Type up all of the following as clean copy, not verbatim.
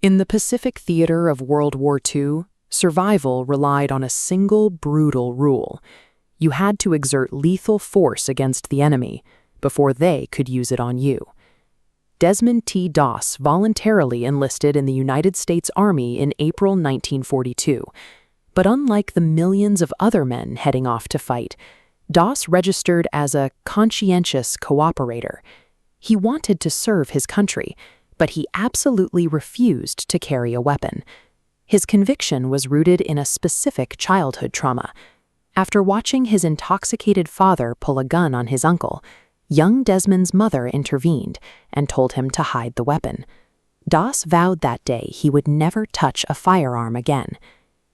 In the Pacific theater of World War II, survival relied on a single brutal rule. You had to exert lethal force against the enemy before they could use it on you. Desmond Doss voluntarily enlisted in the United States Army in April 1942. But unlike the millions of other men heading off to fight, Doss registered as a conscientious cooperator. He wanted to serve his country, but he absolutely refused to carry a weapon. His conviction was rooted in a specific childhood trauma. After watching his intoxicated father pull a gun on his uncle, young Desmond's mother intervened and told him to hide the weapon. Doss vowed that day he would never touch a firearm again.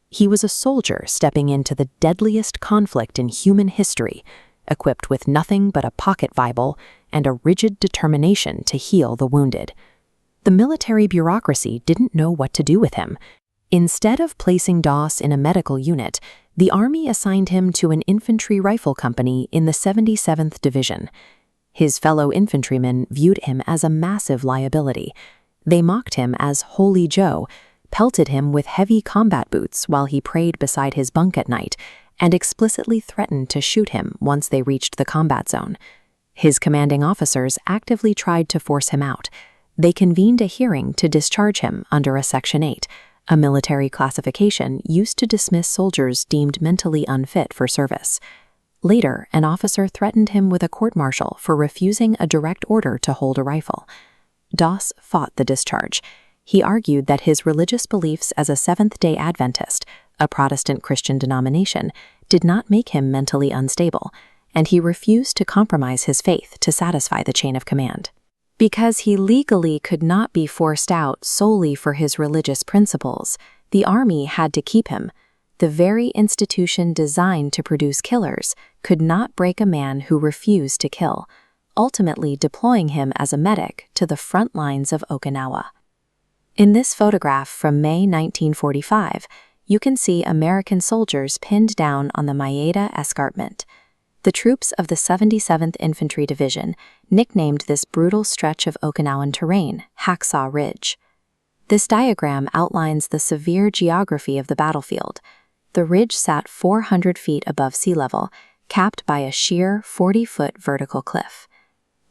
He was a soldier stepping into the deadliest conflict in human history, equipped with nothing but a pocket Bible and a rigid determination to heal the wounded. The military bureaucracy didn't know what to do with him. Instead of placing Doss in a medical unit, the Army assigned him to an infantry rifle company in the 77th Division. His fellow infantrymen viewed him as a massive liability. They mocked him as Holy Joe, pelted him with heavy combat boots while he prayed beside his bunk at night, and explicitly threatened to shoot him once they reached the combat zone. His commanding officers actively tried to force him out. They convened a hearing to discharge him under a Section 8, a military classification used to dismiss soldiers deemed mentally unfit for service. Later, an officer threatened him with a court-martial for refusing a direct order to hold a rifle. Doss fought the discharge. He argued that his religious beliefs as a Seventh-day Adventist, a Protestant Christian denomination, did not make him mentally unstable, and he refused to compromise his faith to satisfy the chain of command. Because he legally could not be forced out solely for his religious principles, the Army had to keep him. The very institution designed to produce killers could not break a man who refused to kill, ultimately deploying him as a medic to the front lines of Okinawa. In this photograph from May 1945, you can see American soldiers pinned down on the Maeda Escarpment. The troops of the 77th Infantry Division nicknamed this brutal stretch of Okinawan terrain Hacksaw Ridge. This diagram outlines the severe geography of the battlefield. The ridge sat 400 feet above sea level, capped by a sheer 40-foot vertical cliff.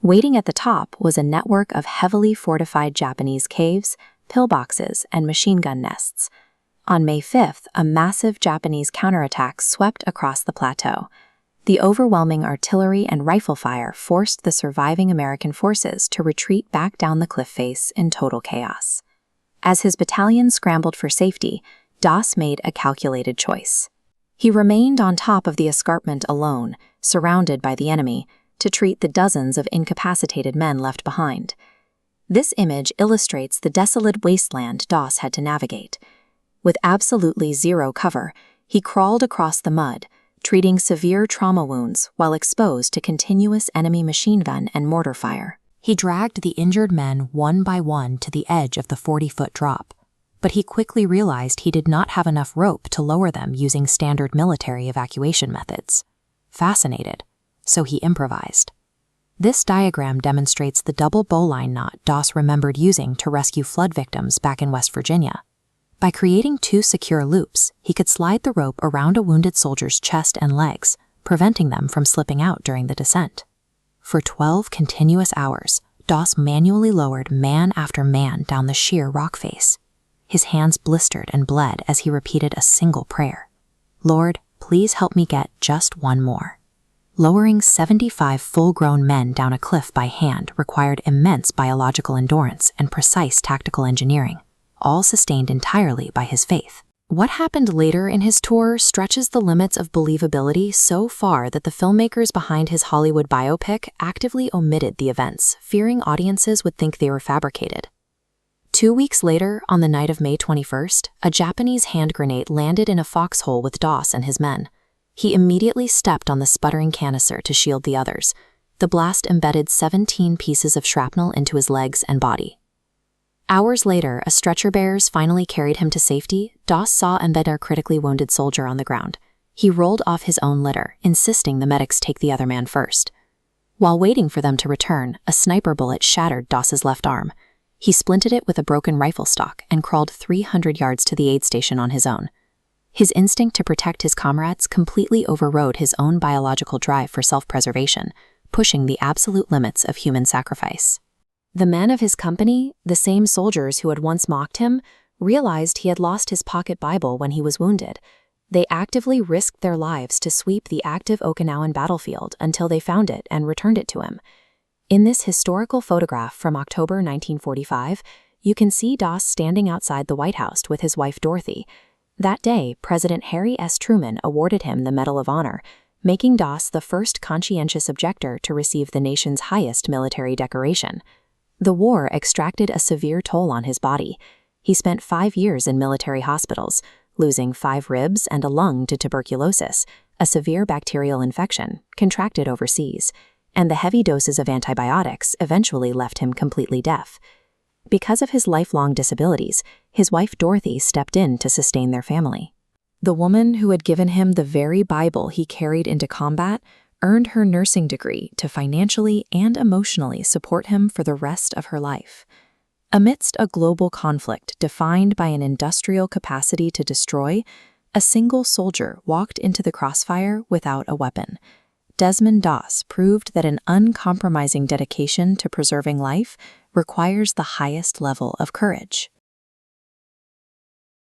Waiting at the top was a network of heavily fortified Japanese caves, pillboxes, and machine gun nests. On May 5th, a massive Japanese counterattack swept across the plateau. The overwhelming artillery and rifle fire forced the surviving American forces to retreat back down the cliff face in total chaos. As his battalion scrambled for safety, Doss made a calculated choice. He remained on top of the escarpment alone, surrounded by the enemy, to treat the dozens of incapacitated men left behind. This image illustrates the desolate wasteland Doss had to navigate. With absolutely zero cover, he crawled across the mud, treating severe trauma wounds while exposed to continuous enemy machine gun and mortar fire. He dragged the injured men one by one to the edge of the 40-foot drop, but he quickly realized he did not have enough rope to lower them using standard military evacuation methods. Fascinated, so he improvised. This diagram demonstrates the double bowline knot Doss remembered using to rescue flood victims back in West Virginia. By creating two secure loops, he could slide the rope around a wounded soldier's chest and legs, preventing them from slipping out during the descent. For 12 continuous hours, Doss manually lowered man after man down the sheer rock face. His hands blistered and bled as he repeated a single prayer. "Lord, please help me get just one more." Lowering 75 full-grown men down a cliff by hand required immense biological endurance and precise tactical engineering, all sustained entirely by his faith. What happened later in his tour stretches the limits of believability so far that the filmmakers behind his Hollywood biopic actively omitted the events, fearing audiences would think they were fabricated. 2 weeks later, on the night of May 21st, a Japanese hand grenade landed in a foxhole with Doss and his men. He immediately stepped on the sputtering canister to shield the others. The blast embedded 17 pieces of shrapnel into his legs and body. Hours later, as stretcher bearers finally carried him to safety, Doss saw and bed a critically wounded soldier on the ground. He rolled off his own litter, insisting the medics take the other man first. While waiting for them to return, a sniper bullet shattered Doss's left arm. He splinted it with a broken rifle stock and crawled 300 yards to the aid station on his own. His instinct to protect his comrades completely overrode his own biological drive for self-preservation, pushing the absolute limits of human sacrifice. The men of his company, the same soldiers who had once mocked him, realized he had lost his pocket Bible when he was wounded. They actively risked their lives to sweep the active Okinawan battlefield until they found it and returned it to him. In this historical photograph from October 1945, you can see Doss standing outside the White House with his wife Dorothy. That day, President Harry S. Truman awarded him the Medal of Honor, making Doss the first conscientious objector to receive the nation's highest military decoration. The war extracted a severe toll on his body. He spent 5 years in military hospitals, losing 5 ribs and a lung to tuberculosis, a severe bacterial infection contracted overseas, and the heavy doses of antibiotics eventually left him completely deaf. Because of his lifelong disabilities, his wife Dorothy stepped in to sustain their family. The woman who had given him the very Bible he carried into combat earned her nursing degree to financially and emotionally support him for the rest of her life. Amidst a global conflict defined by an industrial capacity to destroy, a single soldier walked into the crossfire without a weapon. Desmond Doss proved that an uncompromising dedication to preserving life requires the highest level of courage.